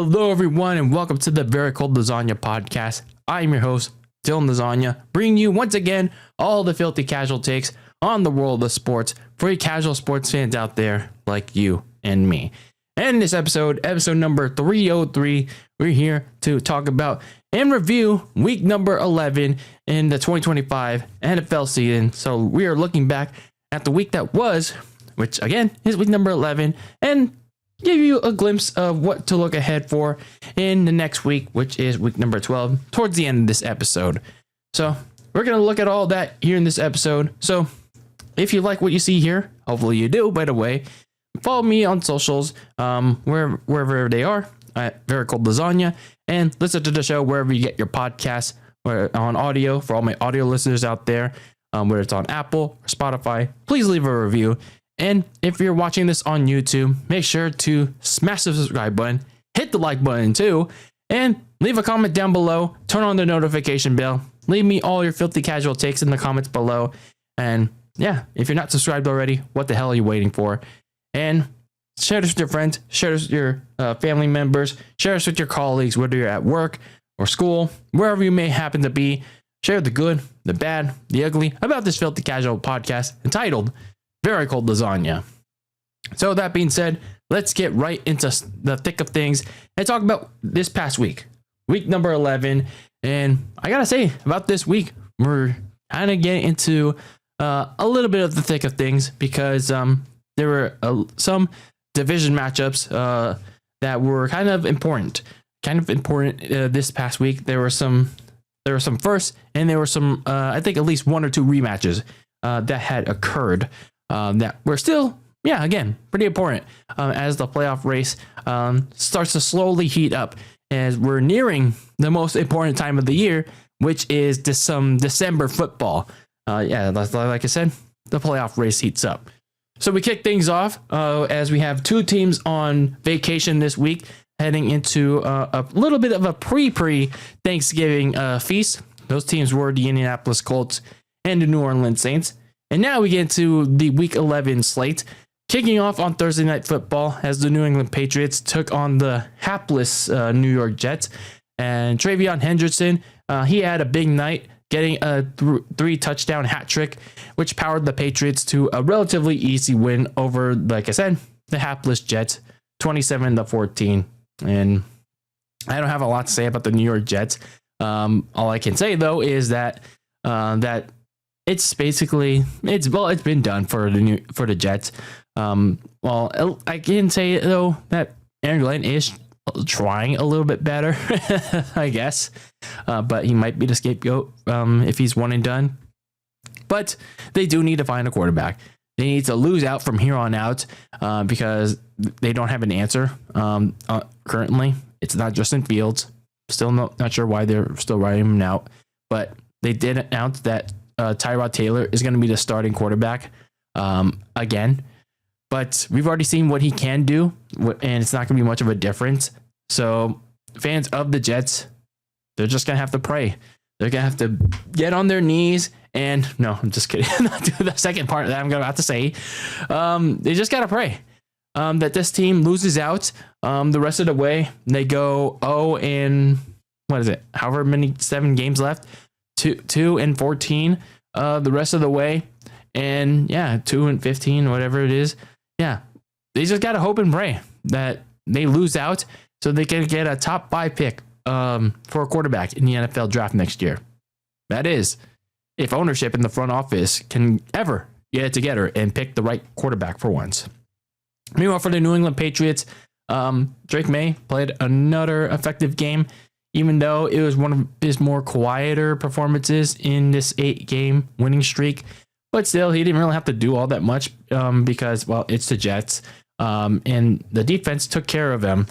Hello, everyone, and welcome to the Very Cold Lasagna podcast. I am your host, Dylan Lasagna, bringing you once again all the filthy casual takes on the world of sports for you casual sports fans out there like you and me. And in this episode number 303, we're here to talk about and review week number 11 in the 2025 NFL season. So we are looking back at the week that was, which again is week number 11, and give you a glimpse of what to look ahead for in the next week, which is week number 12, towards the end of this episode. So we're going to look at all that here in this episode. So if you like what you see here, hopefully you do, by the way, follow me on socials, wherever they are, at Very Cold Lasagna, and listen to the show wherever you get your podcasts or on audio. For all my audio listeners out there, whether it's on Apple or Spotify, please leave a review. And if you're watching this on YouTube, make sure to smash the subscribe button, hit the like button too, and leave a comment down below. Turn on the notification bell. Leave me all your filthy casual takes in the comments below. And yeah, if you're not subscribed already, what the hell are you waiting for? And share this with your friends, share this with your family members, share this with your colleagues, whether you're at work or school, wherever you may happen to be. Share the good, the bad, the ugly about this filthy casual podcast entitled Very Cold Lasagna. So that being said, let's get right into the thick of things and talk about this past week, week number 11. And I gotta say about this week, we're kind of getting into a little bit of the thick of things because there were some division matchups that were kind of important this past week. There were some firsts, and there were some I think at least one or two rematches that had occurred that were still, again, pretty important as the playoff race starts to slowly heat up as we're nearing the most important time of the year, which is some December football. Like I said, the playoff race heats up. So we kick things off as we have two teams on vacation this week, heading into a little bit of a pre-Thanksgiving feast. Those teams were the Indianapolis Colts and the New Orleans Saints. And now we get into the Week 11 slate, kicking off on Thursday Night Football as the New England Patriots took on the hapless New York Jets. And Travion Henderson, he had a big night, getting a three-touchdown hat trick, which powered the Patriots to a relatively easy win over, like I said, the hapless Jets, 27-14. And I don't have a lot to say about the New York Jets. All I can say though is that it's basically it's been done for the Jets. I can say though that Aaron Glenn is trying a little bit better, I guess, but he might be the scapegoat if he's one and done. But they do need to find a quarterback. They need to lose out from here on out because they don't have an answer currently. It's not Justin Fields. Still not sure why they're still writing him out, but they did announce that Tyrod Taylor is going to be the starting quarterback again. But we've already seen what he can do, and it's not going to be much of a difference. So fans of the Jets, they're just going to have to pray. They're going to have to get on their knees. And no, I'm just kidding. Not do the second part that I'm about to say. They just got to pray that this team loses out the rest of the way. They go 0 and what is it? However many 7 games left, 2 and 14 the rest of the way. And 2 and 15, whatever it is. Yeah, they just got to hope and pray that they lose out so they can get a top 5 pick for a quarterback in the NFL draft next year. That is, if ownership in the front office can ever get it together and pick the right quarterback for once. Meanwhile, for the New England Patriots, Drake May played another effective game, even though it was one of his more quieter performances in this 8-game winning streak. But still, he didn't really have to do all that much because, it's the Jets. And the defense took care of him,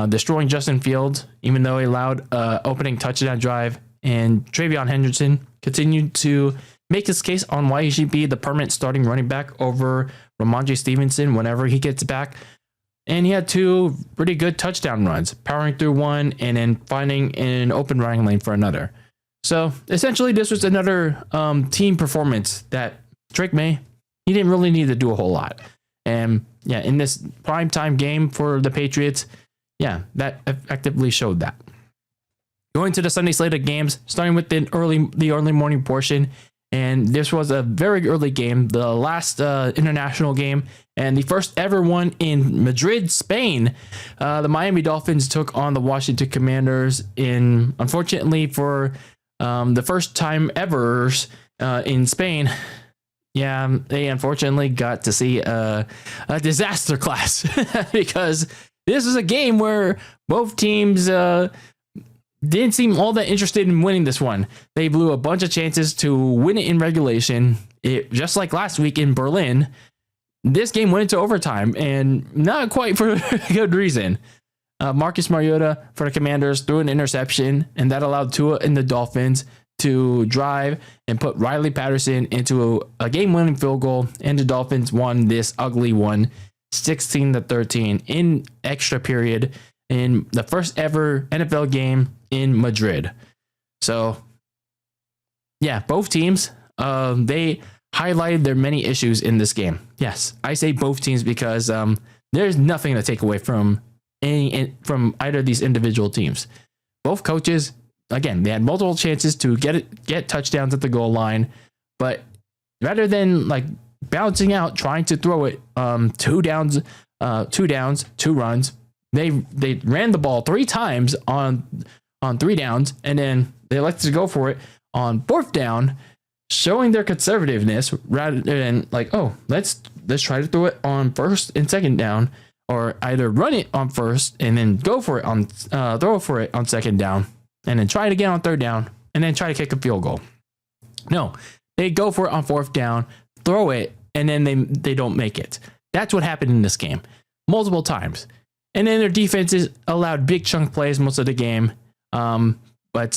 destroying Justin Fields, even though he allowed opening touchdown drive. And Travion Henderson continued to make his case on why he should be the permanent starting running back over Ramondre Stevenson whenever he gets back. And he had 2 pretty good touchdown runs, powering through one and then finding an open running lane for another. So essentially, this was another team performance that Drake May, he didn't really need to do a whole lot. And in this primetime game for the Patriots, yeah, that effectively showed that. Going to the Sunday slate of games, starting with the early morning portion. And this was a very early game, the last international game, and the first ever one in Madrid, Spain. The Miami Dolphins took on the Washington Commanders unfortunately, for the first time ever in Spain. Yeah, they unfortunately got to see a disaster class because this is a game where both teams didn't seem all that interested in winning this one. They blew a bunch of chances to win it in regulation. Just like last week in Berlin, this game went into overtime, and not quite for a good reason. Marcus Mariota for the Commanders threw an interception, and that allowed Tua and the Dolphins to drive and put Riley Patterson into a game-winning field goal, and the Dolphins won this ugly one, 16-13 in extra period in the first ever NFL game in Madrid. So, yeah, both teams, they highlighted their many issues in this game. Yes, I say both teams because there's nothing to take away from either of these individual teams. Both coaches, again, they had multiple chances to get touchdowns at the goal line, but rather than like bouncing out, trying to throw it, two downs, two runs, they ran the ball 3 times on 3 downs, and then they elected to go for it on 4th down, showing their conservativeness rather than like, oh, let's try to throw it on 1st and 2nd down, or either run it on 1st and then go for it on throw for it on 2nd down, and then try it again on 3rd down, and then try to kick a field goal. No, they go for it on 4th down, throw it, and then they don't make it. That's what happened in this game multiple times. And then their defenses allowed big chunk plays most of the game. But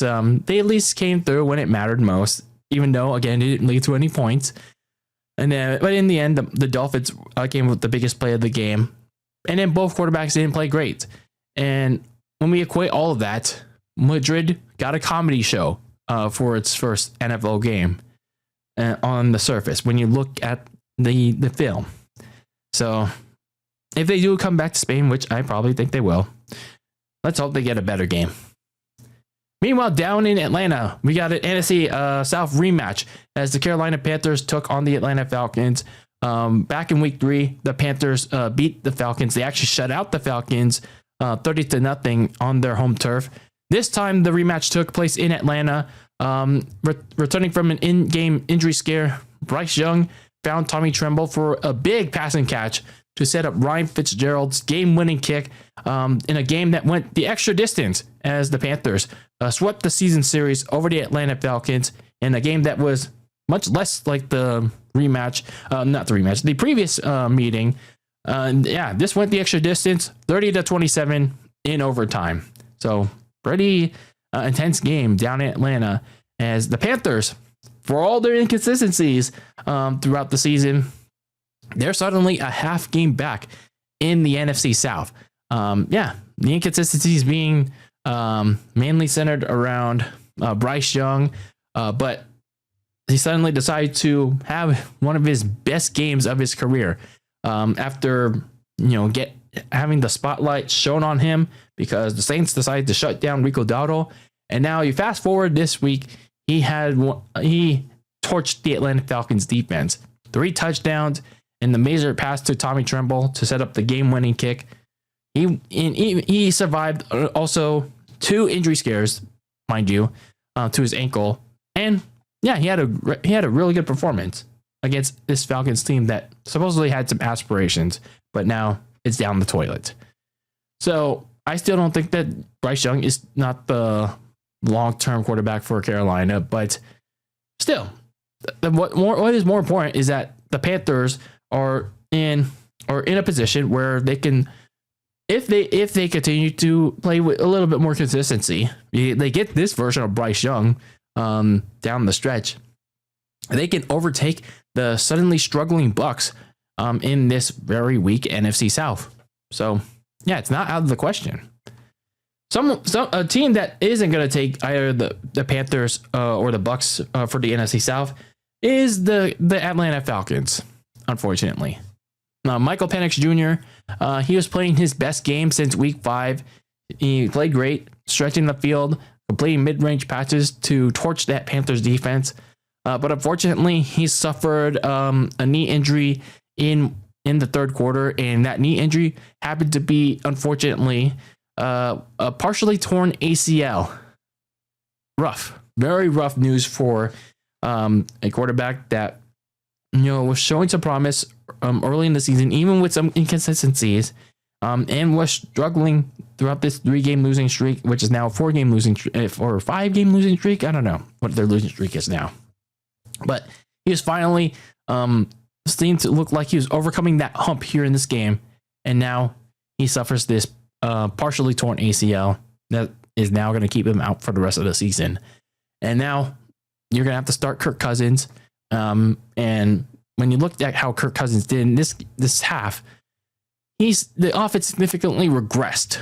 they at least came through when it mattered most, even though, again, it didn't lead to any points. But in the end, the Dolphins came with the biggest play of the game. And then both quarterbacks didn't play great. And when we equate all of that, Madrid got a comedy show for its first NFL game on the surface when you look at the film. So if they do come back to Spain, which I probably think they will, let's hope they get a better game. Meanwhile, down in Atlanta, we got an NFC South rematch as the Carolina Panthers took on the Atlanta Falcons. Back in week 3, the Panthers beat the Falcons. They actually shut out the Falcons 30-0 on their home turf. This time, the rematch took place in Atlanta. Returning from an in-game injury scare, Bryce Young found Tommy Tremble for a big passing catch to set up Ryan Fitzgerald's game-winning kick in a game that went the extra distance as the Panthers swept the season series over the Atlanta Falcons in a game that was much less like the rematch, the previous meeting. This went the extra distance, 30-27 in overtime. So pretty intense game down in Atlanta as the Panthers, for all their inconsistencies throughout the season, they're suddenly a half game back in the NFC South. The inconsistencies being mainly centered around Bryce Young, but he suddenly decided to have one of his best games of his career after having the spotlight shown on him because the Saints decided to shut down Rico Dowdle. And now you fast forward this week, he torched the Atlanta Falcons defense, 3 touchdowns, and the major pass to Tommy Tremble to set up the game-winning kick. He survived also 2 injury scares, mind you, to his ankle, and he had a really good performance against this Falcons team that supposedly had some aspirations, but now it's down the toilet. So I still don't think that Bryce Young is not the long-term quarterback for Carolina, but still, what is more important is that the Panthers are in a position where they can, if they continue to play with a little bit more consistency, they get this version of Bryce Young down the stretch, they can overtake the suddenly struggling Bucs in this very weak NFC South. So yeah, it's not out of the question. A team that isn't going to take either the Panthers or the Bucs for the NFC South is the Atlanta Falcons, unfortunately. Michael Penix Jr., he was playing his best game since week 5. He played great, stretching the field, completing mid-range passes to torch that Panthers defense. But unfortunately, he suffered a knee injury in the third quarter, and that knee injury happened to be, unfortunately, a partially torn ACL. Rough, very rough news for a quarterback that was showing some promise early in the season, even with some inconsistencies, and was struggling throughout this 3-game losing streak, which is now a 4-game losing streak or 5-game losing streak. I don't know what their losing streak is now, but he was finally seemed to look like he was overcoming that hump here in this game, and now he suffers this partially torn ACL that is now going to keep him out for the rest of the season. And now you're going to have to start Kirk Cousins. And when you looked at how Kirk Cousins did in this half, the offense significantly regressed,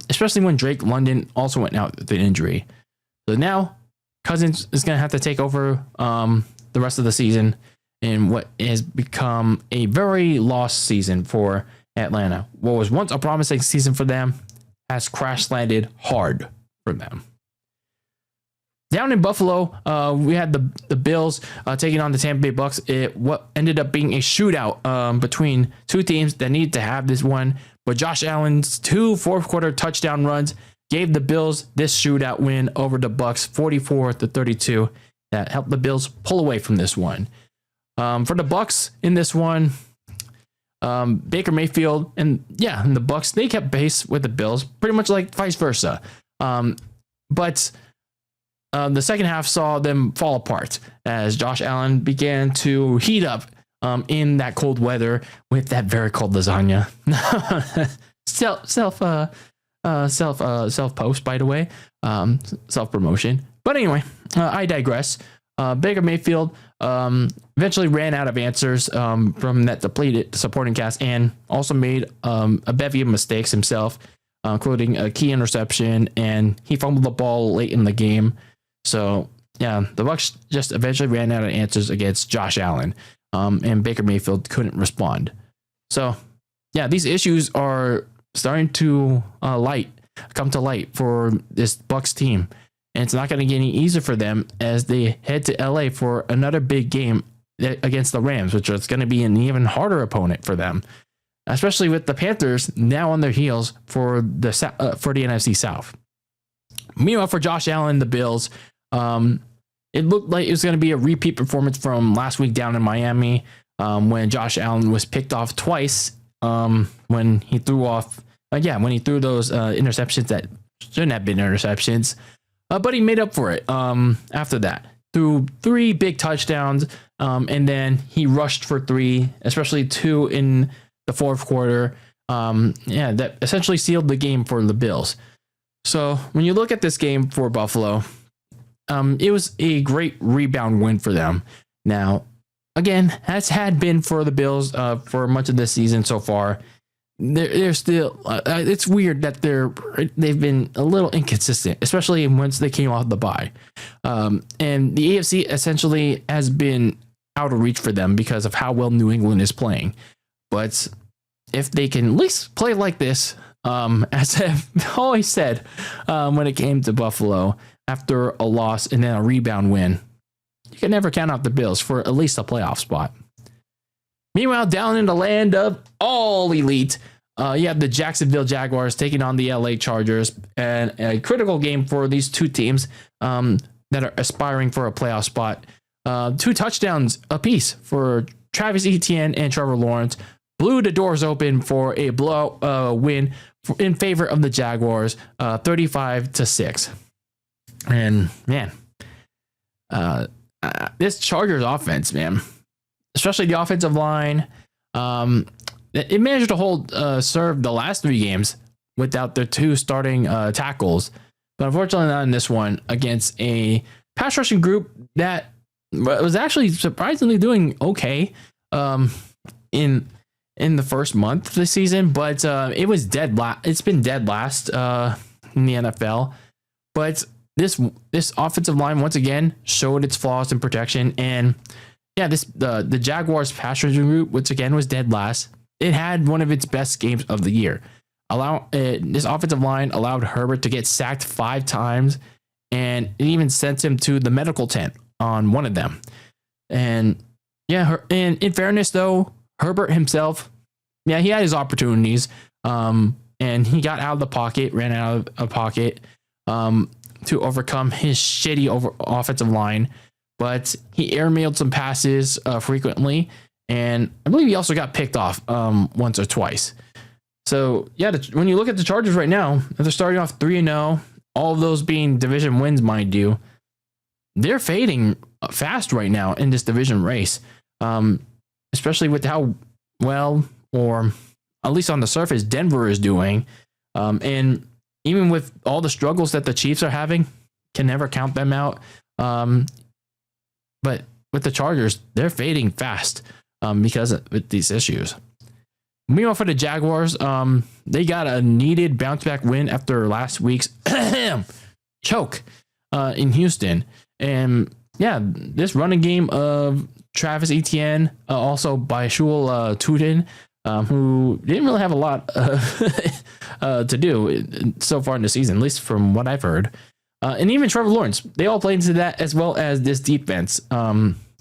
especially when Drake London also went out with an injury. So now Cousins is going to have to take over the rest of the season in what has become a very lost season for Atlanta. What was once a promising season for them has crash landed hard for them. Down in Buffalo, we had the Bills taking on the Tampa Bay Bucks. What ended up being a shootout between two teams that needed to have this one, but Josh Allen's 2 fourth-quarter touchdown runs gave the Bills this shootout win over the Bucks, 44-32. That helped the Bills pull away from this one. For the Bucks in this one, Baker Mayfield and the Bucks, they kept pace with the Bills, pretty much like vice versa. But the second half saw them fall apart as Josh Allen began to heat up in that cold weather with that very cold lasagna. self post, by the way, self promotion. But anyway, I digress. Baker Mayfield eventually ran out of answers from that depleted supporting cast, and also made a bevy of mistakes himself, including a key interception, and he fumbled the ball late in the game. So the Bucs just eventually ran out of answers against Josh Allen, and Baker Mayfield couldn't respond. So these issues are starting to come to light for this Bucs team. And it's not going to get any easier for them as they head to LA for another big game against the Rams, which is going to be an even harder opponent for them, especially with the Panthers now on their heels for the NFC South. Meanwhile, for Josh Allen, the Bills, it looked like it was going to be a repeat performance from last week down in Miami, when Josh Allen was picked off twice, when he threw those interceptions that shouldn't have been interceptions. But he made up for it after that through 3 big touchdowns, and then he rushed for 3, especially 2 in the fourth quarter. That essentially sealed the game for the Bills. So when you look at this game for Buffalo, it was a great rebound win for them. Now, again, as had been for the Bills for much of this season so far, they're still. It's weird that they've been a little inconsistent, especially once they came off the bye. And the AFC essentially has been out of reach for them because of how well New England is playing. But if they can at least play like this, as I've always said, when it came to Buffalo after a loss and then a rebound win, you can never count out the Bills for at least a playoff spot. Meanwhile, down in the land of all elite, you have the Jacksonville Jaguars taking on the LA Chargers, and a critical game for these two teams that are aspiring for a playoff spot. 2 touchdowns apiece for Travis Etienne and Trevor Lawrence blew the doors open for a blowout win in favor of the Jaguars, 35-6. And man, this Chargers offense, man, especially the offensive line, it managed to serve the last 3 games without their 2 starting tackles, but unfortunately not in this one against a pass rushing group that was actually surprisingly doing okay in the first month of the season, but it was dead. It's been dead last in the NFL, but this offensive line once again showed its flaws in protection, and the Jaguars pass rushing group, which again was dead last, it had one of its best games of the year. This offensive line allowed Herbert to get sacked 5 times, and it even sent him to the medical tent on one of them. And yeah, and in fairness though, Herbert himself, yeah, he had his opportunities, and he got out of the pocket, ran out of a pocket to overcome his shitty offensive line, but he airmailed some passes frequently, and I believe he also got picked off once or twice. So yeah, when you look at the Chargers right now, they're starting off 3-0, all of those being division wins, mind you. They're fading fast right now in this division race, especially with how well, or at least on the surface, Denver is doing. And even with all the struggles that the Chiefs are having, can never count them out. But with the Chargers, they're fading fast because of these issues. Meanwhile, for the Jaguars, they got a needed bounce back win after last week's choke in Houston. And yeah, this running game of Travis Etienne, also by Shul Tuden, who didn't really have a lot to do so far in the season, at least from what I've heard. And even Trevor Lawrence, they all played into that, as well as this defense.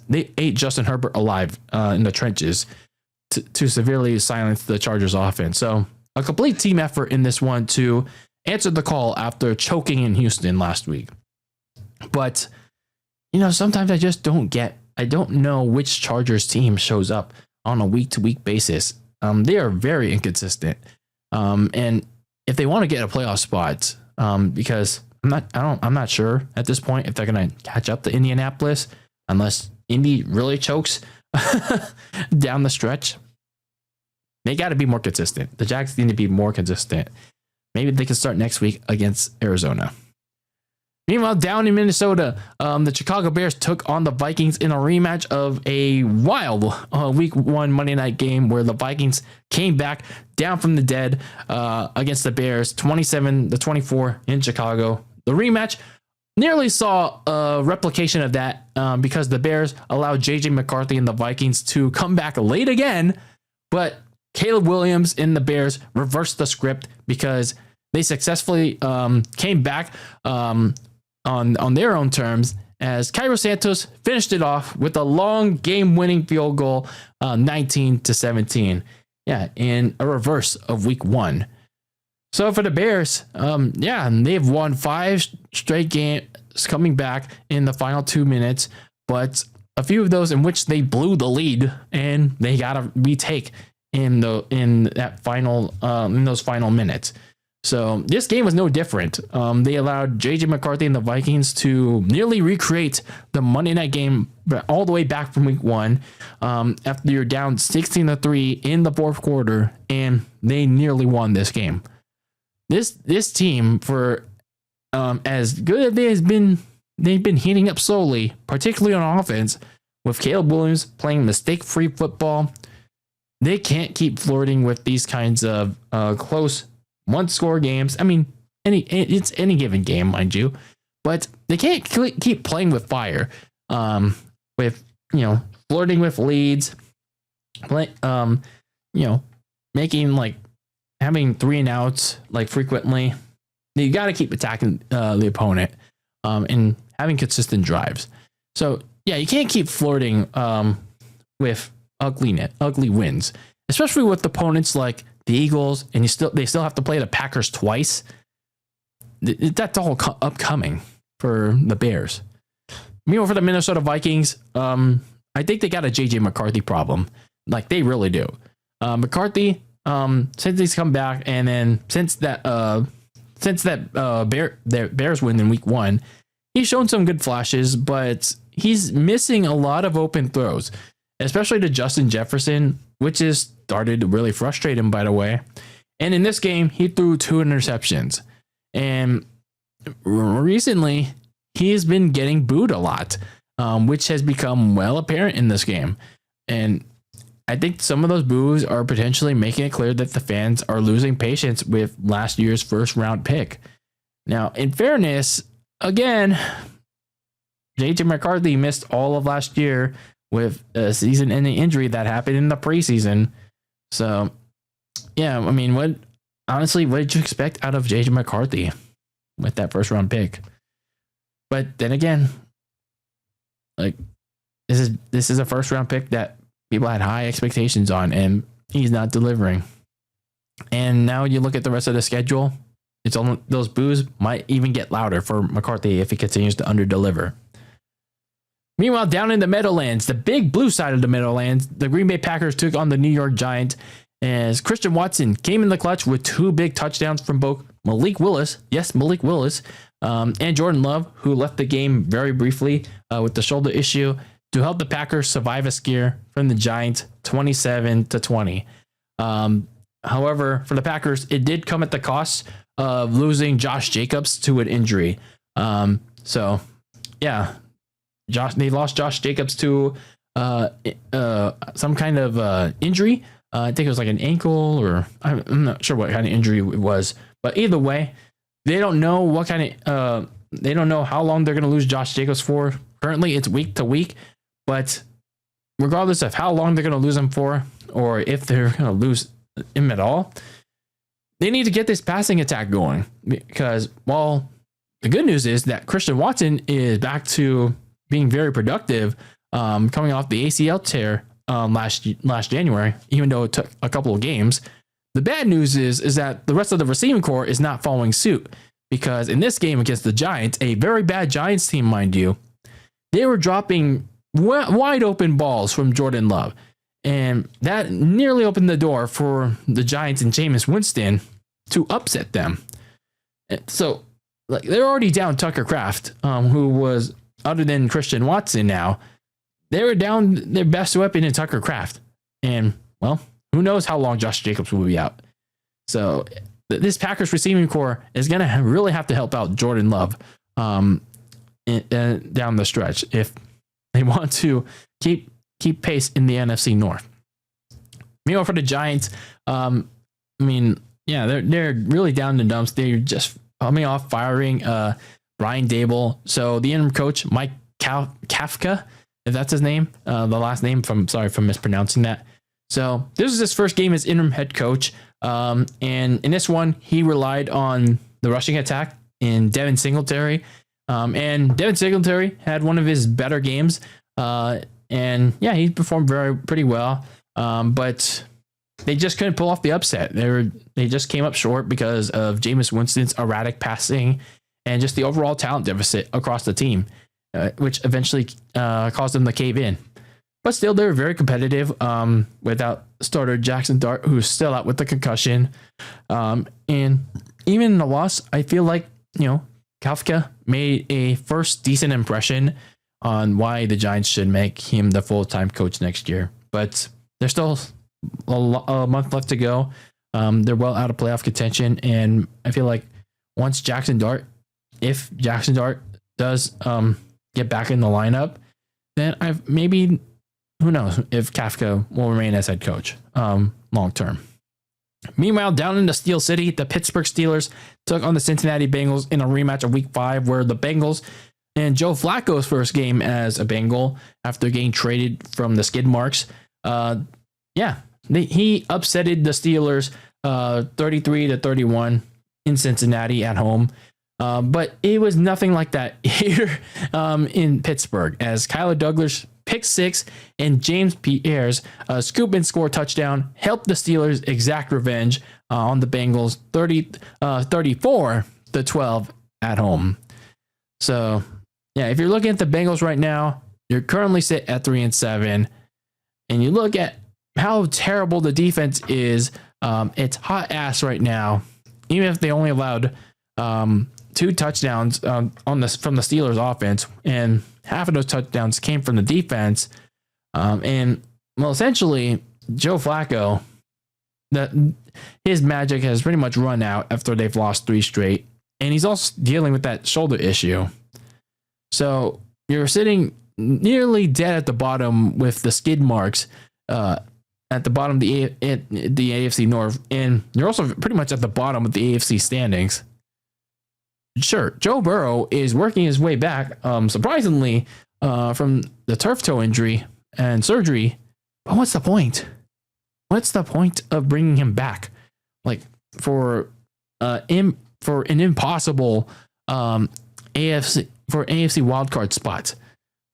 They ate Justin Herbert alive in the trenches to severely silence the Chargers offense. So a complete team effort in this one to answer the call after choking in Houston last week. But, sometimes I just I don't know which Chargers team shows up on a week-to-week basis. They are very inconsistent. And if they want to get a playoff spot, because I'm not sure at this point if they're going to catch up to Indianapolis, unless Indy really chokes down the stretch. They got to be more consistent. The Jags need to be more consistent. Maybe they can start next week against Arizona. Meanwhile, down in Minnesota, the Chicago Bears took on the Vikings in a rematch of a wild Week 1 Monday night game where the Vikings came back down from the dead against the Bears, 27-24 in Chicago. The rematch nearly saw a replication of that because the Bears allowed J.J. McCarthy and the Vikings to come back late again, but Caleb Williams and the Bears reversed the script because they successfully came back on their own terms as Cairo Santos finished it off with a long game-winning field goal, 19-17. Yeah, in a reverse of Week 1. So for the Bears, they've won 5 straight games coming back in the final 2 minutes, but a few of those in which they blew the lead and they got to retake in those final minutes. So this game was no different. They allowed J.J. McCarthy and the Vikings to nearly recreate the Monday night game all the way back from Week 1 after you're down 16-3 in the fourth quarter, and they nearly won this game. This team, for as good as they've been heating up slowly, particularly on offense, with Caleb Williams playing mistake-free football. They can't keep flirting with these kinds of close one-score games. I mean, it's any given game, mind you, but they can't keep playing with fire. With flirting with leads, making having 3 and outs frequently. You got to keep attacking the opponent and having consistent drives. So yeah, you can't keep flirting with ugly wins, especially with opponents like the Eagles, and they still have to play the Packers twice. That's all upcoming for the Bears. Meanwhile, for the Minnesota Vikings, I think they got a J.J. McCarthy problem. They really do. McCarthy, since he's come back, and then since that Bears win in Week 1, he's shown some good flashes, but he's missing a lot of open throws, especially to Justin Jefferson, which is started to really frustrate him, by the way. And in this game, he threw 2 interceptions. And recently, he's been getting booed a lot, which has become well apparent in this game. And I think some of those boos are potentially making it clear that the fans are losing patience with last year's first-round pick. Now, in fairness, again, J.J. McCarthy missed all of last year with a season-ending injury that happened in the preseason. So, yeah, I mean, what did you expect out of JJ McCarthy with that first round pick? But then again, like this is a first round pick that people had high expectations on, and he's not delivering. And now you look at the rest of the schedule, it's only those boos might even get louder for McCarthy if he continues to underdeliver. Meanwhile, down in the Meadowlands, the big blue side of the Meadowlands, the Green Bay Packers took on the New York Giants as Christian Watson came in the clutch with 2 big touchdowns from both Malik Willis, and Jordan Love, who left the game very briefly with the shoulder issue to help the Packers survive a scare from the Giants 27-20. However, for the Packers, it did come at the cost of losing Josh Jacobs to an injury. They lost Josh Jacobs to some kind of injury. I think it was like an ankle, or I'm not sure what kind of injury it was. But either way, they don't know what kind of they don't know how long they're going to lose Josh Jacobs for. Currently, it's week to week, but regardless of how long they're going to lose him for, or if they're going to lose him at all, they need to get this passing attack going, because while the good news is that Christian Watson is back to being very productive, coming off the ACL tear last January, even though it took a couple of games. The bad news is that the rest of the receiving core is not following suit, because in this game against the Giants, a very bad Giants team, mind you, they were dropping wide open balls from Jordan Love. And that nearly opened the door for the Giants and Jameis Winston to upset them. So like, they're already down Tucker Kraft, who was, other than Christian Watson now, they were down their best weapon in Tucker Kraft. And, well, who knows how long Josh Jacobs will be out. So this Packers receiving core is going to really have to help out Jordan Love down the stretch if they want to keep pace in the NFC North. Meanwhile, for the Giants, they're really down in the dumps. They're just coming off firing Brian Dable. So the interim coach, Mike Kafka, if that's his name, the last name, sorry for mispronouncing that. So this is his first game as interim head coach. And in this one, he relied on the rushing attack in Devin Singletary. And Devin Singletary had one of his better games. And yeah, he performed pretty well. But they just couldn't pull off the upset. They just came up short because of Jameis Winston's erratic passing and just the overall talent deficit across the team, which eventually caused them to cave in. But still, they were very competitive without starter Jackson Dart, who's still out with the concussion. And even in the loss, I feel like, Kafka made a first decent impression on why the Giants should make him the full-time coach next year. But there's still a month left to go. They're well out of playoff contention. And I feel like if Jackson Dart does get back in the lineup, then who knows if Kafka will remain as head coach long term. Meanwhile, down in the Steel City, the Pittsburgh Steelers took on the Cincinnati Bengals in a rematch of Week 5, where the Bengals and Joe Flacco's first game as a Bengal after getting traded from the skid marks. He upsetted the Steelers 33-31 in Cincinnati at home. But it was nothing like that here in Pittsburgh, as Kyler Douglas pick 6 and James Pierre's scoop and score touchdown helped the Steelers exact revenge on the Bengals 34-12 at home. So yeah, if you're looking at the Bengals right now, you're currently sit at 3-7, and you look at how terrible the defense is. It's hot ass right now. Even if they only allowed 2 touchdowns from the Steelers offense, and half of those touchdowns came from the defense. Essentially, Joe Flacco, his magic has pretty much run out after they've lost 3 straight, and he's also dealing with that shoulder issue. So you're sitting nearly dead at the bottom with the skid marks at the bottom of the AFC North, and you're also pretty much at the bottom of the AFC standings. Sure, Joe Burrow is working his way back, surprisingly, from the turf toe injury and surgery. But what's the point? what's the point of bringing him back? Like for an impossible AFC wildcard spot.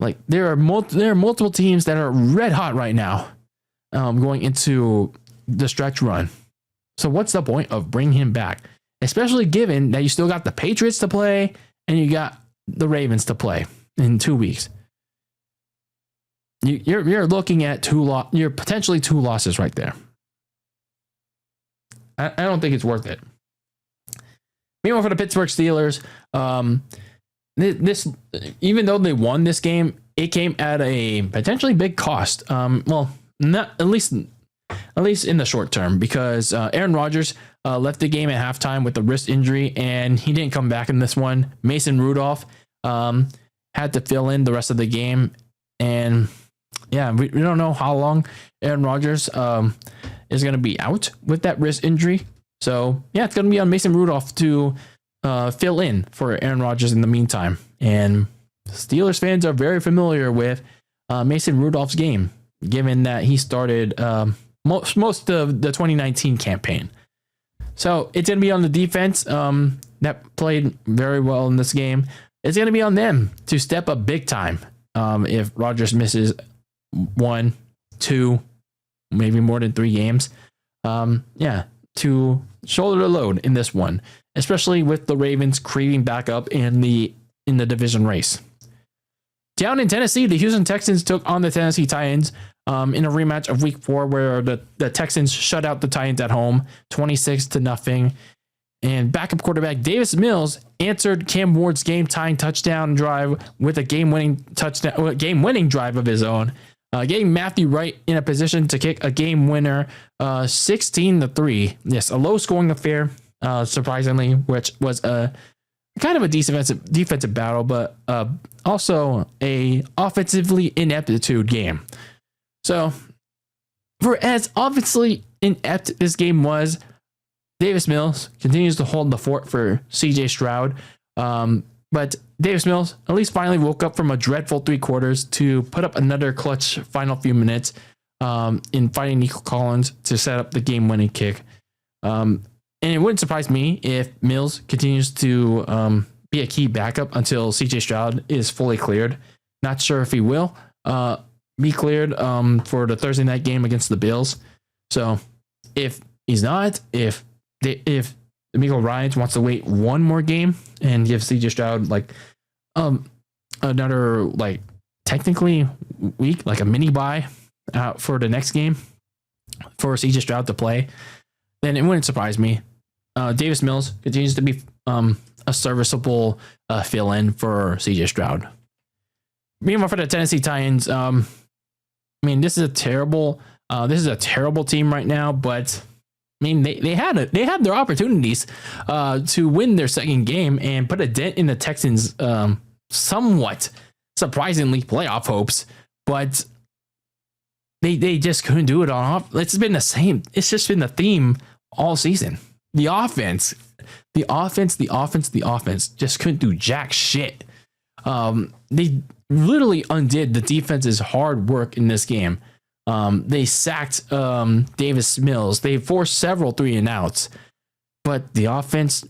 Like there are multiple teams that are red hot right now, going into the stretch run. So what's the point of bringing him back, especially given that you still got the Patriots to play and you got the Ravens to play in 2 weeks? You're looking at you're potentially 2 losses right there. I don't think it's worth it. Meanwhile, for the Pittsburgh Steelers, this even though they won this game, it came at a potentially big cost. Well, not at least in the short term, because Aaron Rodgers left the game at halftime with a wrist injury, and he didn't come back in this one. Mason Rudolph had to fill in the rest of the game, and yeah, we don't know how long Aaron Rodgers is going to be out with that wrist injury. So yeah, it's going to be on Mason Rudolph to fill in for Aaron Rodgers in the meantime. And Steelers fans are very familiar with Mason Rudolph's game, given that he started most of the 2019 campaign. So it's going to be on the defense that played very well in this game. It's going to be on them to step up big time if Rodgers misses 1, 2, maybe more than 3 games. To shoulder the load in this one, especially with the Ravens creeping back up in the division race. Down in Tennessee, the Houston Texans took on the Tennessee Titans in a rematch of Week 4, where the Texans shut out the Titans at home, 26-0. And backup quarterback Davis Mills answered Cam Ward's game-tying touchdown drive with a game-winning drive of his own, getting Matthew Wright in a position to kick a game winner, 16-3. Yes, a low-scoring affair, surprisingly, which was a kind of a defensive battle, but also a offensively ineptitude game. So, for as obviously inept this game was, Davis Mills continues to hold the fort for CJ Stroud. But Davis Mills at least finally woke up from a dreadful 3 quarters to put up another clutch final few minutes in fighting Nico Collins to set up the game-winning kick. And it wouldn't surprise me if Mills continues to be a key backup until CJ Stroud is fully cleared. Not sure if he will be cleared for the Thursday night game against the Bills. So if he's not, if D'Amico Ryans wants to wait one more game and give CJ Stroud another technically week, like a mini bye out for the next game for CJ Stroud to play, then it wouldn't surprise me. Davis Mills continues to be a serviceable fill-in for CJ Stroud. Meanwhile, for the Tennessee Titans, this is a terrible team right now, but they had their opportunities to win their second game and put a dent in the Texans' somewhat surprisingly playoff hopes, but they just couldn't do it on off. It's been the same. It's just been the theme all season. The offense just couldn't do jack shit. They literally undid the defense's hard work in this game. They sacked Davis Mills. They forced several 3-and-outs, but the offense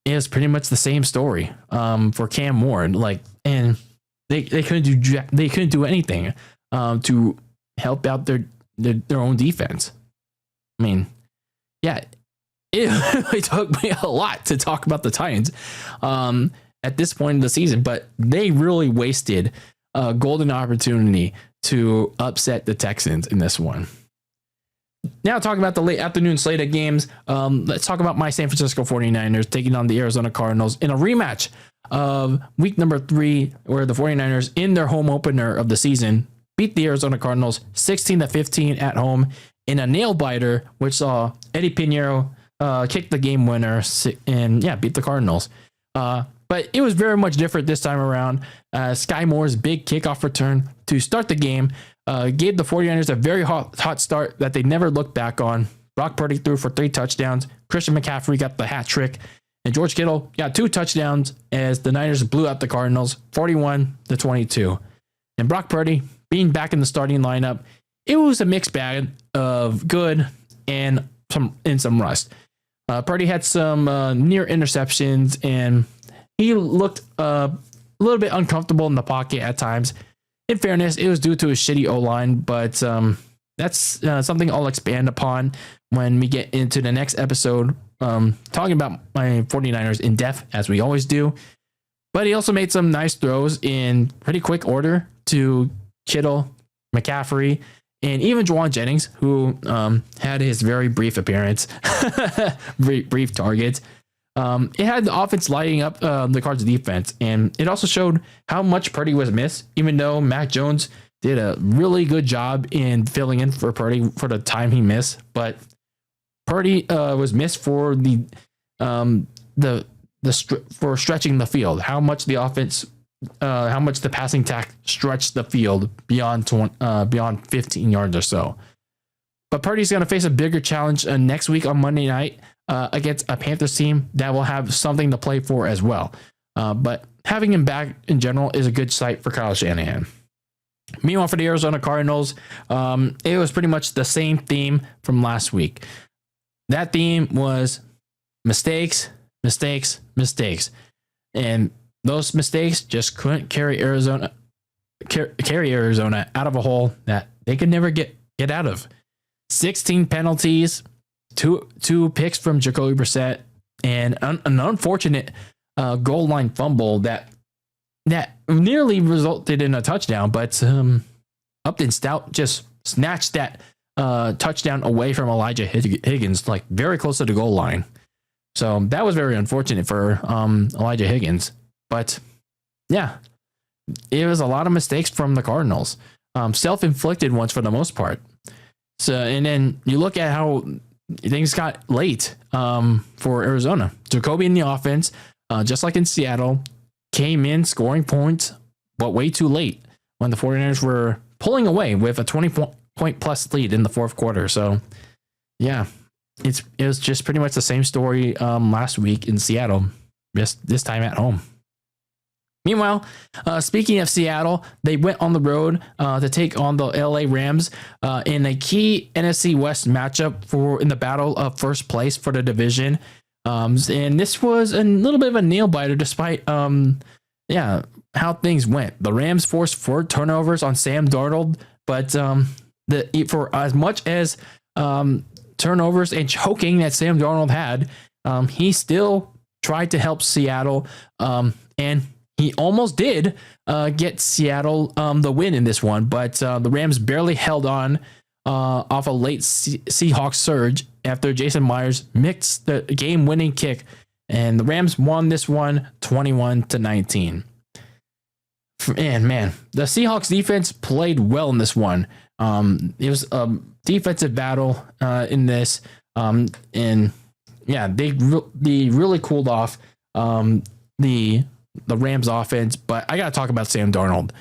is pretty much the same story for Cam Ward. And they couldn't do anything to help out their own defense. It really took me a lot to talk about the Titans at this point in the season, but they really wasted a golden opportunity to upset the Texans in this one. Now talking about the late afternoon slate of games, let's talk about my San Francisco 49ers taking on the Arizona Cardinals in a rematch of week number 3, where the 49ers, in their home opener of the season, beat the Arizona Cardinals 16-15 at home in a nail-biter, which saw Eddie Pinheiro kick the game winner and beat the Cardinals. But it was very much different this time around. Sky Moore's big kickoff return to start the game gave the 49ers a very hot start that they never looked back on. Brock Purdy threw for 3 touchdowns. Christian McCaffrey got the hat trick. And George Kittle got 2 touchdowns as the Niners blew out the Cardinals 41-22. And Brock Purdy, being back in the starting lineup, it was a mixed bag of good and some rust. Purdy had some near interceptions, and he looked a little bit uncomfortable in the pocket at times. In fairness, it was due to his shitty O-line, but that's something I'll expand upon when we get into the next episode, talking about my 49ers in depth, as we always do. But he also made some nice throws in pretty quick order to Kittle, McCaffrey, and even Juwan Jennings, who had his very brief appearance, brief targets. It had the offense lighting up the Cards' defense, and it also showed how much Purdy was missed, even though Mac Jones did a really good job in filling in for Purdy for the time he missed. But Purdy was missed for for stretching the field. How much the offense, how much the passing attack stretched the field beyond 15 yards or so. But Purdy's going to face a bigger challenge next week on Monday night against a Panthers team that will have something to play for as well. But having him back in general is a good sight for Kyle Shanahan. Meanwhile, for the Arizona Cardinals, it was pretty much the same theme from last week. That theme was mistakes, mistakes, mistakes. And those mistakes just couldn't carry Arizona out of a hole that they could never get out of. 16 penalties, two picks from Jacoby Brissett, and an unfortunate goal line fumble that nearly resulted in a touchdown, but Upton Stout just snatched that touchdown away from Elijah Higgins, like very close to the goal line. So that was very unfortunate for Elijah Higgins. But yeah, it was a lot of mistakes from the Cardinals, self-inflicted ones for the most part. So, and then you look at how things got late for Arizona. Jacoby in the offense, just like in Seattle, came in scoring points, but way too late when the 49ers were pulling away with a 20-point plus lead in the fourth quarter. So, yeah, it was just pretty much the same story last week in Seattle, just this time at home. Meanwhile, speaking of Seattle, they went on the road to take on the LA Rams in a key NFC West matchup in the battle of first place for the division. And this was a little bit of a nail biter despite how things went. The Rams forced 4 turnovers on Sam Darnold, but for as much as turnovers and choking that Sam Darnold had, he still tried to help Seattle, and he almost did get Seattle the win in this one, but the Rams barely held on off a late Seahawks surge after Jason Myers mixed the game-winning kick, and the Rams won this one 21-19. And man, the Seahawks defense played well in this one. It was a defensive battle in this, and yeah, they really cooled off the Rams offense. But I gotta talk about Sam Darnold.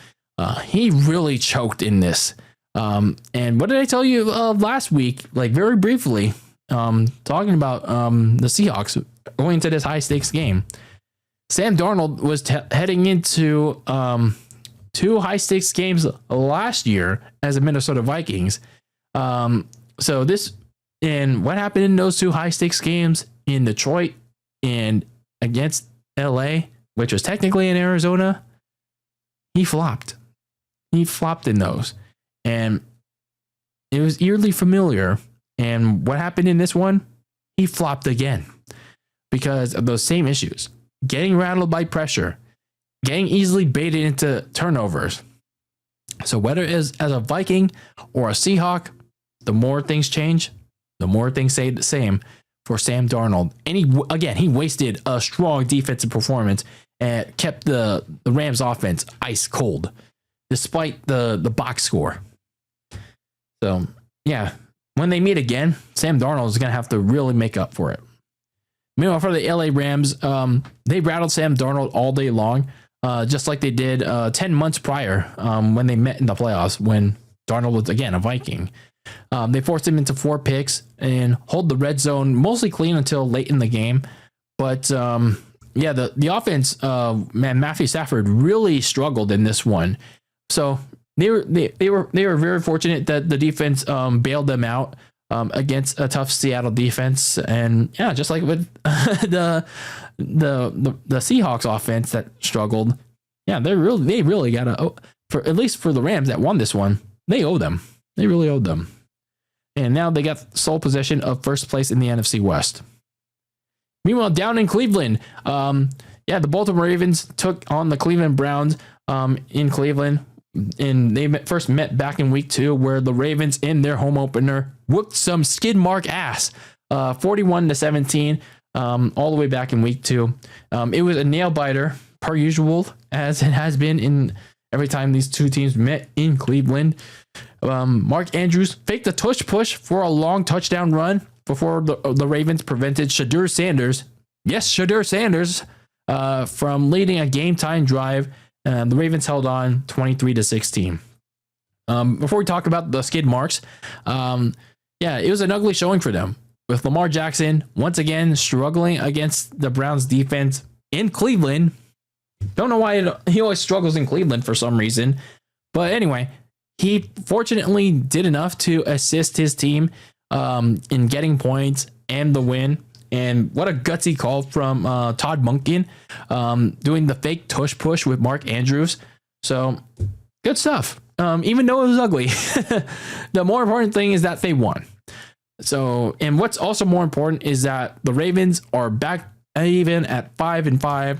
He really choked in this. And what did I tell you last week? Like very briefly, talking about the Seahawks going into this high stakes game. Sam Darnold was heading into 2 high stakes games last year as a Minnesota Vikings. So this, and what happened in those 2 high stakes games in Detroit and against LA, which was technically in Arizona, he flopped. He flopped in those. And it was eerily familiar. And what happened in this one? He flopped again because of those same issues. Getting rattled by pressure, getting easily baited into turnovers. So whether it is as a Viking or a Seahawk, the more things change, the more things stay the same for Sam Darnold. And he wasted a strong defensive performance and kept the Rams offense ice cold despite the box score. So yeah, when they meet again, Sam Darnold is going to have to really make up for it. Meanwhile, for the LA Rams, they rattled Sam Darnold all day long, just like they did 10 months prior when they met in the playoffs when Darnold was, again, a Viking. They forced him into 4 picks and hold the red zone mostly clean until late in the game. But, the offense, Matthew Stafford really struggled in this one. So they were very fortunate that the defense bailed them out against a tough Seattle defense, and yeah, just like with the Seahawks offense that struggled. Yeah, they really gotta, for at least for the Rams that won this one, they owe them. They really owed them. And now they got sole possession of first place in the NFC West. Meanwhile, down in Cleveland, the Baltimore Ravens took on the Cleveland Browns in Cleveland. And they first met back in week 2, where the Ravens in their home opener whooped some skid mark ass, 41-17, all the way back in week 2. It was a nail biter per usual, as it has been in every time these two teams met in Cleveland. Mark Andrews faked a tush push for a long touchdown run before the Ravens prevented Shedeur Sanders, from leading a game time drive. The Ravens held on 23-16. Before we talk about the skid marks, it was an ugly showing for them, with Lamar Jackson once again struggling against the Browns defense in Cleveland. Don't know why he always struggles in Cleveland for some reason. But anyway, he fortunately did enough to assist his team in getting points and the win. And what a gutsy call from Todd Monken, doing the fake tush push with Mark Andrews. So good stuff. Even though it was ugly, the more important thing is that they won. So, and what's also more important is that the Ravens are back even at 5-5.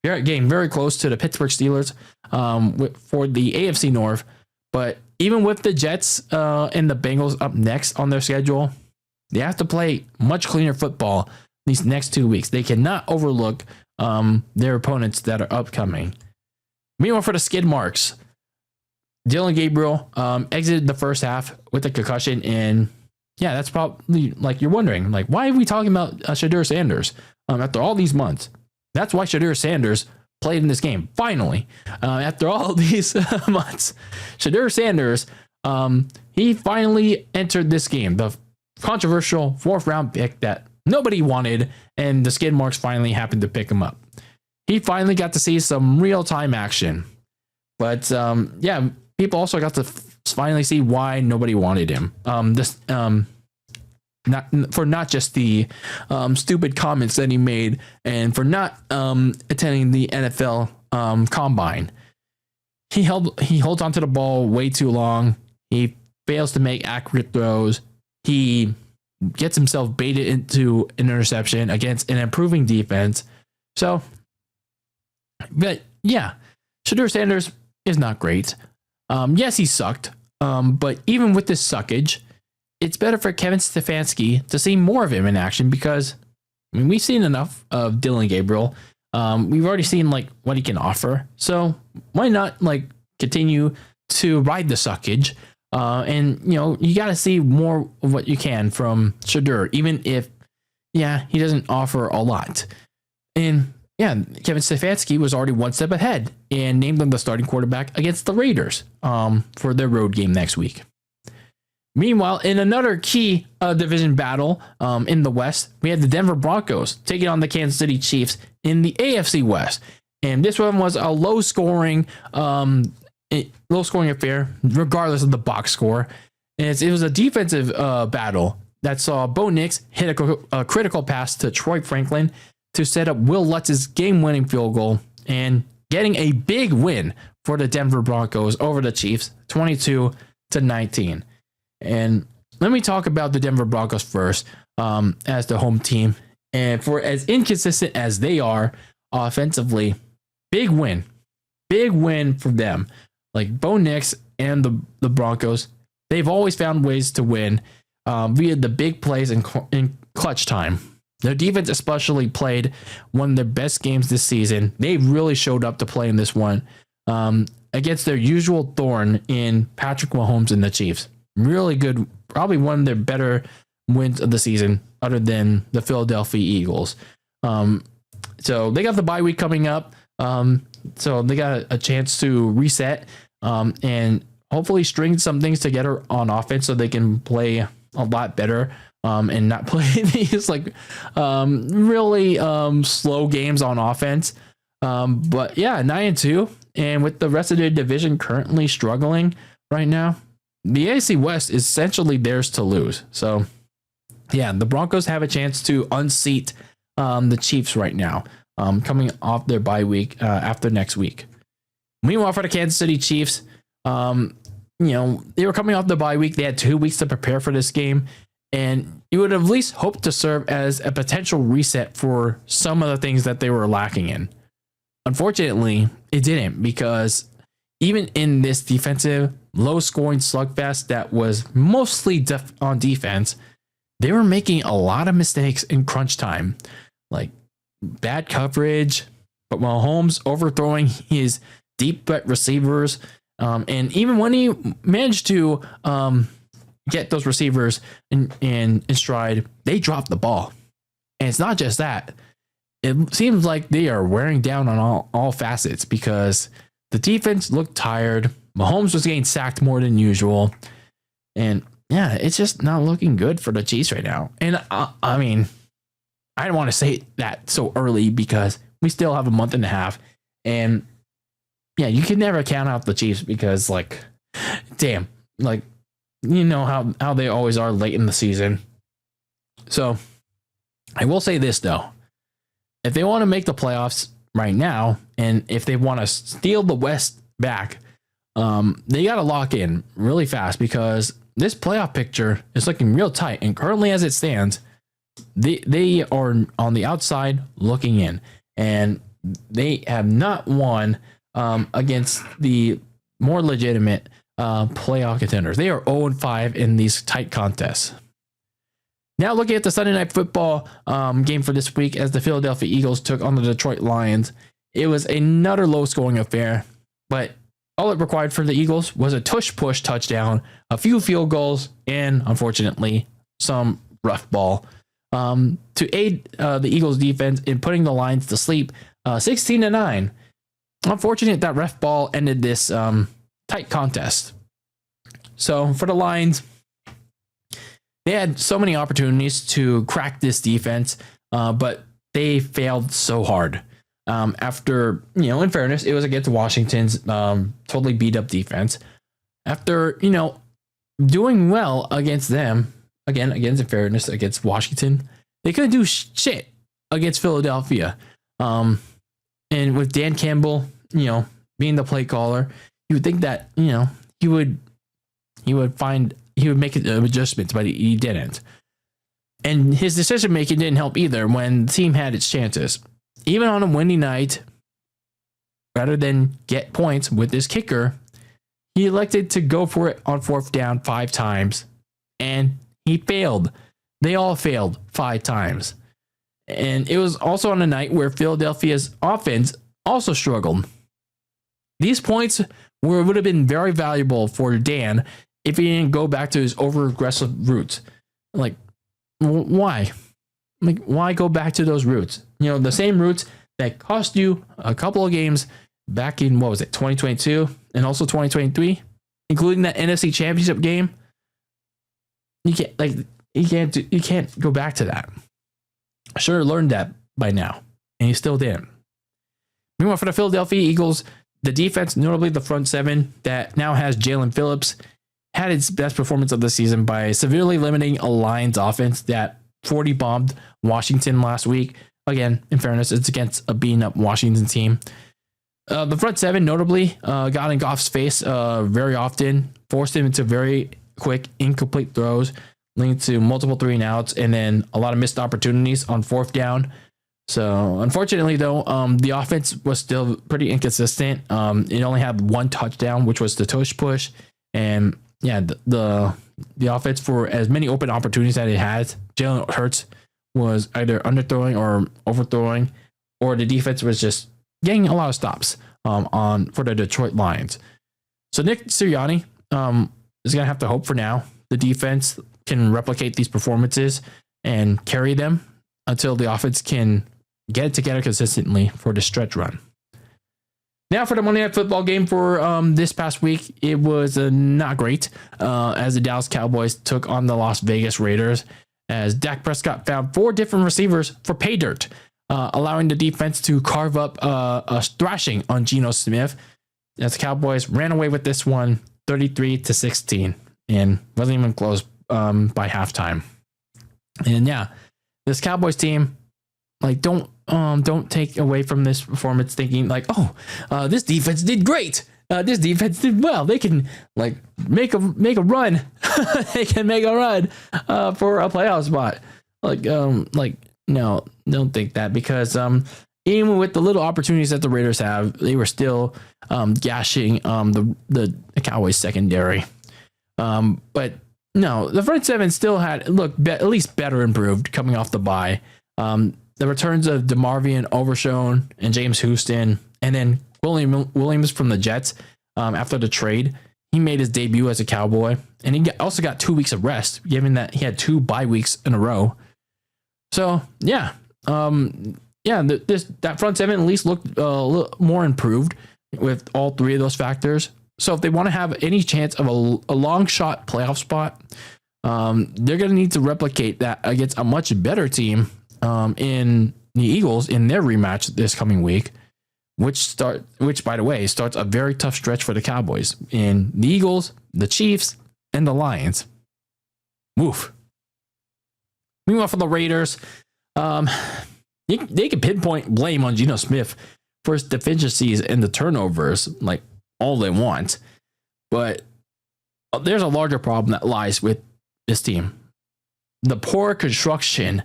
They're getting very close to the Pittsburgh Steelers for the AFC North. But even with the Jets and the Bengals up next on their schedule, they have to play much cleaner football these next 2 weeks. They cannot overlook their opponents that are upcoming. Meanwhile, for the skid marks, Dylan Gabriel exited the first half with a concussion. And yeah, that's probably, like, you're wondering, like, why are we talking about Shedeur Sanders after all these months? That's why Shedeur Sanders played in this game. Finally, after all these months, Shedeur Sanders, he finally entered this game. The controversial 4th round pick that nobody wanted, and the skid marks finally happened to pick him up. He finally got to see some real-time action. But people also got to finally see why nobody wanted him. Not just the stupid comments that he made, and for not attending the NFL combine. He holds onto the ball way too long. He fails to make accurate throws. He gets himself baited into an interception against an improving defense. So, but yeah, Shedeur Sanders is not great. Yes, he sucked. But even with this suckage, it's better for Kevin Stefanski to see more of him in action, because I mean, we've seen enough of Dylan Gabriel. We've already seen like what he can offer. So why not like continue to ride the suckage? And you got to see more of what you can from Shedeur, even if he doesn't offer a lot. And Kevin Stefanski was already one step ahead and named him the starting quarterback against the Raiders for their road game next week. Meanwhile, in another key division battle in the West, we had the Denver Broncos taking on the Kansas City Chiefs in the AFC West. And this one was a low-scoring affair, regardless of the box score. And it was a defensive battle that saw Bo Nix hit a critical pass to Troy Franklin to set up Will Lutz's game-winning field goal, and getting a big win for the Denver Broncos over the Chiefs, 22-19. And let me talk about the Denver Broncos first, as the home team. And for as inconsistent as they are offensively, big win for them. Like Bo Nix and the Broncos, they've always found ways to win via the big plays in clutch time. Their defense especially played one of their best games this season. They really showed up to play in this one against their usual thorn in Patrick Mahomes and the Chiefs. Really good, probably one of their better wins of the season, other than the Philadelphia Eagles. So they got the bye week coming up. So they got a chance to reset and hopefully string some things together on offense so they can play a lot better. And not play these like really slow games on offense. But yeah, 9-2 And with the rest of the division currently struggling right now, the AFC West is essentially theirs to lose. So, yeah, the Broncos have a chance to unseat the Chiefs right now, coming off their bye week after next week. Meanwhile, for the Kansas City Chiefs, they were coming off the bye week. They had 2 weeks to prepare for this game, and you would have at least hoped to serve as a potential reset for some of the things that they were lacking in. Unfortunately, it didn't, because even in this defensive, low-scoring slugfest that was mostly on defense, they were making a lot of mistakes in crunch time, like bad coverage, but Mahomes overthrowing his deep threat receivers, and even when he managed to get those receivers in stride, they dropped the ball. And it's not just that. It seems like they are wearing down on all facets, because the defense looked tired. Mahomes was getting sacked more than usual. And yeah, it's just not looking good for the Chiefs right now. And I mean, I didn't want to say that so early, because we still have a month and a half. And yeah, you can never count out the Chiefs, because damn, you know how they always are late in the season. So I will say this though. If they want to make the playoffs right now, and if they want to steal the West back, they got to lock in really fast, because this playoff picture is looking real tight. And currently, as it stands, they are on the outside looking in, and they have not won against the more legitimate playoff contenders. They are 0-5 in these tight contests. Now looking at the Sunday Night Football game for this week, as the Philadelphia Eagles took on the Detroit Lions. It was another low-scoring affair, but all it required for the Eagles was a tush-push touchdown, a few field goals, and unfortunately, some rough ball to aid the Eagles' defense in putting the Lions to sleep, 16-9. Unfortunate that ref ball ended this tight contest. So for the Lions, they had so many opportunities to crack this defense, but they failed so hard. After, in fairness, it was against Washington's totally beat up defense. After, doing well against them, again, in fairness, against Washington, they couldn't do shit against Philadelphia. And with Dan Campbell, being the play caller, you would think that, he would make adjustments, but he didn't. And his decision making didn't help either when the team had its chances. Even on a windy night, rather than get points with his kicker, he elected to go for it on 4th down 5 times, and he failed. They all failed 5 times. And it was also on a night where Philadelphia's offense also struggled. These points would have been very valuable for Dan if he didn't go back to his over-aggressive roots. Why? Why go back to those roots? The same roots that cost you a couple of games back in, 2022 and also 2023, including that NFC Championship game. You can't go back to that. I should have learned that by now, and you still didn't. Meanwhile, for the Philadelphia Eagles, the defense, notably the front seven that now has Jalen Phillips, had its best performance of the season by severely limiting a Lions offense that 40 bombed Washington last week. Again, in fairness, it's against a beaten up Washington team. The front seven notably got in Goff's face very often, forced him into very quick, incomplete throws, leading to multiple 3-and-outs, and then a lot of missed opportunities on 4th down. So unfortunately, though, the offense was still pretty inconsistent. It only had 1 touchdown, which was the tush push, and yeah, the offense, for as many open opportunities that it had, Jalen Hurts was either underthrowing or overthrowing, or the defense was just getting a lot of stops for the Detroit Lions. So Nick Sirianni is going to have to hope for now the defense can replicate these performances and carry them until the offense can get it together consistently for the stretch run. Now for the Monday Night Football game for this past week, it was not great as the Dallas Cowboys took on the Las Vegas Raiders, as Dak Prescott found 4 different receivers for pay dirt, allowing the defense to carve up a thrashing on Geno Smith. as the Cowboys ran away with this one 33-16 and wasn't even close by halftime. And yeah, this Cowboys team, like, don't take away from this performance thinking like, this defense did great. This defense did well. They can like make a run. They can make a run for a playoff spot. No, don't think that, because even with the little opportunities that the Raiders have, they were still gashing the Cowboys secondary. But no, the front seven still had at least better improved coming off the bye. The returns of DeMarvion Overshown and James Houston, and then Williams from the Jets after the trade. He made his debut as a Cowboy, and he also got 2 weeks of rest, given that he had 2 bye weeks in a row. So yeah, that front seven at least looked a little more improved with all 3 of those factors. So if they want to have any chance of a long shot playoff spot, they're going to need to replicate that against a much better team in the Eagles in their rematch this coming week, which by the way starts a very tough stretch for the Cowboys in the Eagles, the Chiefs, and the Lions. Woof. Meanwhile, for the Raiders, they can pinpoint blame on Geno Smith for his deficiencies and the turnovers like all they want, but there's a larger problem that lies with this team: the poor construction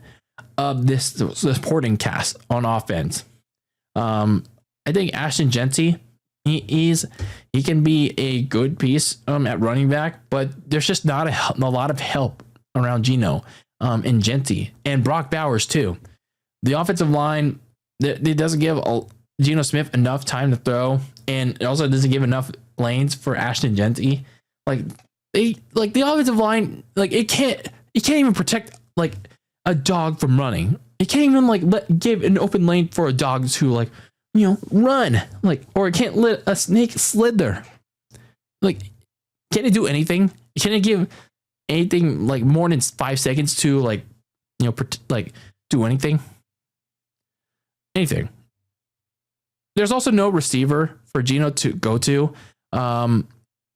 of this supporting cast on offense. I think Ashton Jeanty, he can be a good piece at running back, but there's just not a lot of help around Geno and Jeanty and Brock Bowers too. The offensive line, it doesn't give Geno Smith enough time to throw, and it also doesn't give enough lanes for Ashton Jeanty. The offensive line, it can't even protect like a dog from running. It can't even give an open lane for a dog to run, or it can't let a snake slither. Can it do anything? Can it give anything more than 5 seconds to do anything? Anything. There's also no receiver for Geno to go to,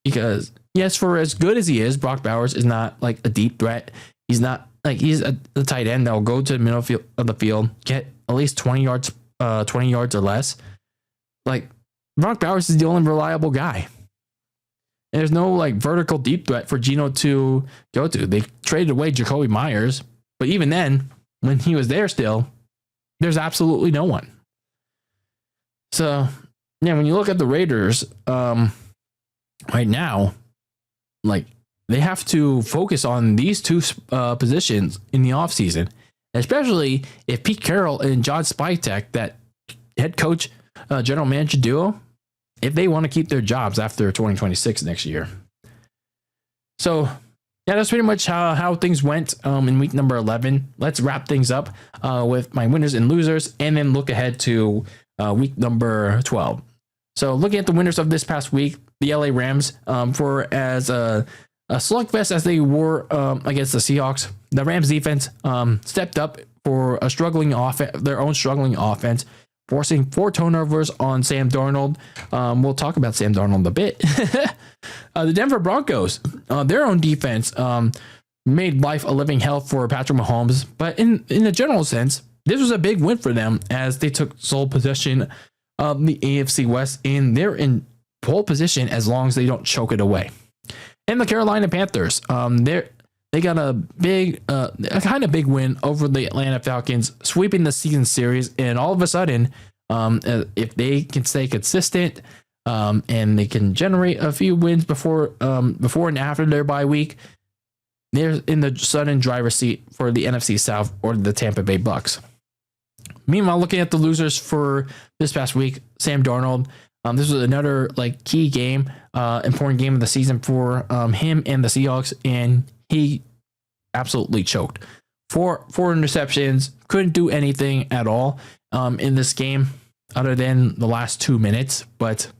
because yes, for as good as he is, Brock Bowers is not a deep threat. He's not he's a tight end that will go to the middle of the field, get at least 20 yards or less. Brock Bowers is the only reliable guy. And there's no vertical deep threat for Geno to go to. They traded away Jacoby Myers, but even then, when he was there still, there's absolutely no one. So yeah, when you look at the Raiders right now, they have to focus on these 2 positions in the offseason, especially if Pete Carroll and John Spytek, that head coach, general manager duo, if they want to keep their jobs after 2026 next year. So yeah, that's pretty much how things went in week number 11. Let's wrap things up with my winners and losers, and then look ahead to week number 12. So looking at the winners of this past week, the LA Rams, for as a slugfest as they were against the Seahawks, the Rams defense stepped up for a struggling offense, their own struggling offense, forcing 4 turnovers on Sam Darnold. We'll talk about Sam Darnold a bit. The Denver Broncos, their own defense made life a living hell for Patrick Mahomes, but in a general sense, this was a big win for them as they took sole possession of the AFC West, and they're in pole position as long as they don't choke it away. And the Carolina Panthers, they got a kind of big win over the Atlanta Falcons, sweeping the season series. And all of a sudden, if they can stay consistent and they can generate a few wins before and after their bye week, they're in the sudden driver's seat for the NFC South or the Tampa Bay Bucks. Meanwhile, looking at the losers for this past week, Sam Darnold. This was another key game, important game of the season for him and the Seahawks, and he absolutely choked. Four interceptions, couldn't do anything at all in this game other than the last 2 minutes, but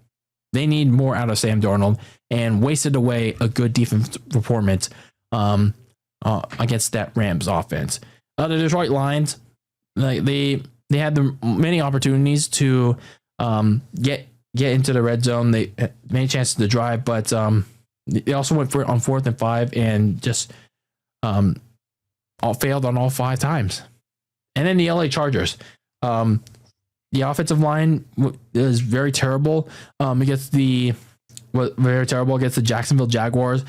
they need more out of Sam Darnold, and wasted away a good defense performance against that Rams offense. The Detroit Lions, they had many opportunities to get get into the red zone. They made chances to drive, but they also went for it on 4th and 5 and just all failed on all 5 times. And then the LA Chargers. The offensive line is very terrible against the Jacksonville Jaguars.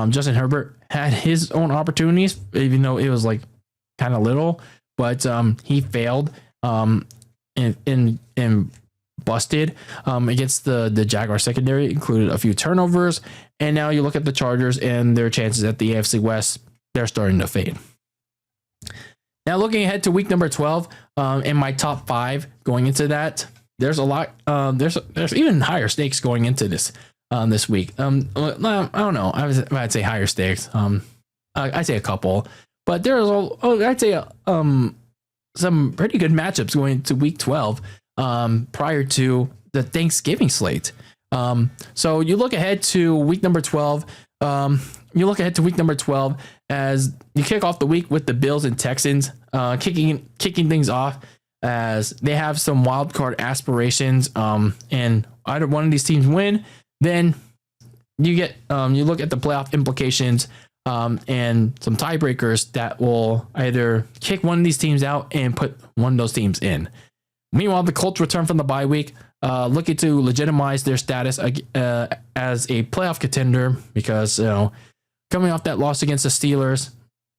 Justin Herbert had his own opportunities, even though it was like kind of little, but he failed and busted against the Jaguar secondary, included a few turnovers. And now you look at the Chargers and their chances at the AFC West, they're starting to fade. Now looking ahead to week number 12, in my top 5 going into that, there's a lot. There's even higher stakes going into this week. I don't know. I'd say higher stakes. I'd say a couple, but there's I'd say some pretty good matchups going to week 12 prior to the Thanksgiving slate. So you look ahead to week number 12. As you kick off the week with the Bills and Texans, kicking things off as they have some wild card aspirations. And either one of these teams win, then you look at the playoff implications and some tiebreakers that will either kick one of these teams out and put one of those teams in. Meanwhile, the Colts return from the bye week, looking to legitimize their status as a playoff contender because coming off that loss against the Steelers,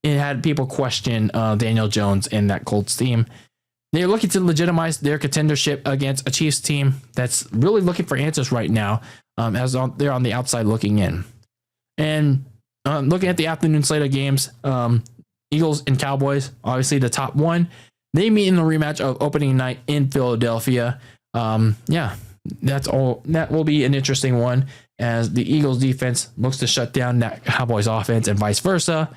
it had people question Daniel Jones and that Colts team. They're looking to legitimize their contendership against a Chiefs team that's really looking for answers right now, as they're on the outside looking in. And looking at the afternoon slate of games, Eagles and Cowboys, obviously the top one. They meet in the rematch of opening night in Philadelphia. That's all. That will be an interesting one as the Eagles defense looks to shut down that Cowboys offense and vice versa.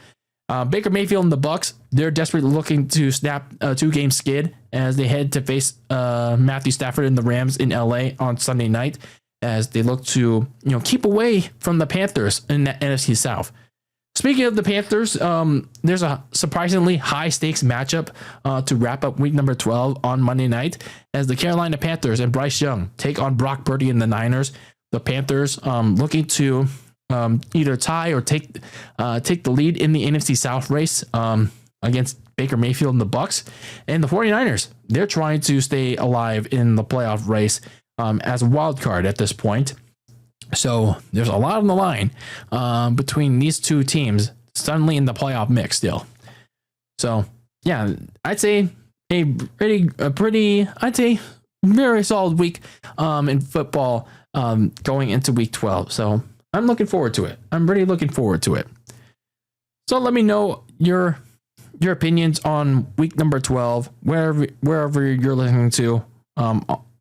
Baker Mayfield and the Bucks, they're desperately looking to snap a 2-game skid as they head to face Matthew Stafford and the Rams in LA on Sunday night as they look to keep away from the Panthers in the NFC South. Speaking of the Panthers, there's a surprisingly high stakes matchup to wrap up week number 12 on Monday night as the Carolina Panthers and Bryce Young take on Brock Purdy and the Niners. The Panthers looking to either tie or take the lead in the NFC South race against Baker Mayfield and the Bucks. And the 49ers, they're trying to stay alive in the playoff race as a wild card at this point. So there's a lot on the line between these two teams suddenly in the playoff mix still. So yeah, I'd say a pretty very solid week in football going into week 12. So I'm looking forward to it. I'm really looking forward to it. So let me know your opinions on week number 12, wherever you're listening to.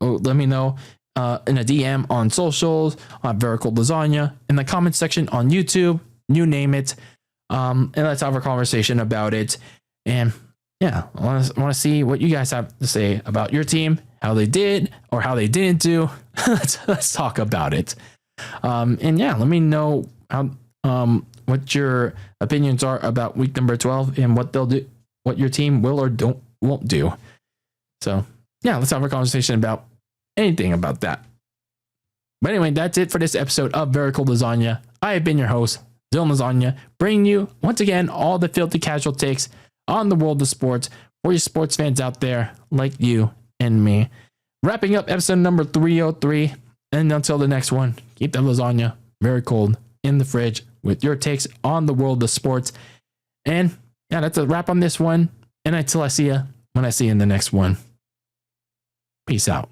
Let me know in a DM on socials, on Very Cold Lasagna, in the comment section on YouTube, you name it. And let's have a conversation about it. And yeah, I want to see what you guys have to say about your team, how they did or how they didn't do. Let's talk about it. And yeah, let me know how what your opinions are about week number 12 and what they'll do, what your team will or won't do. So yeah, let's have a conversation about anything about that. But anyway, that's it for this episode of Very Cold Lasagna. I have been your host, Dylan Lasagna, bringing you once again all the filthy casual takes on the world of sports for you sports fans out there like you and me. Wrapping up episode number 303. And until the next one, keep that lasagna very cold in the fridge with your takes on the world of sports. And yeah, that's a wrap on this one. And until I see you when I see you in the next one. Peace out.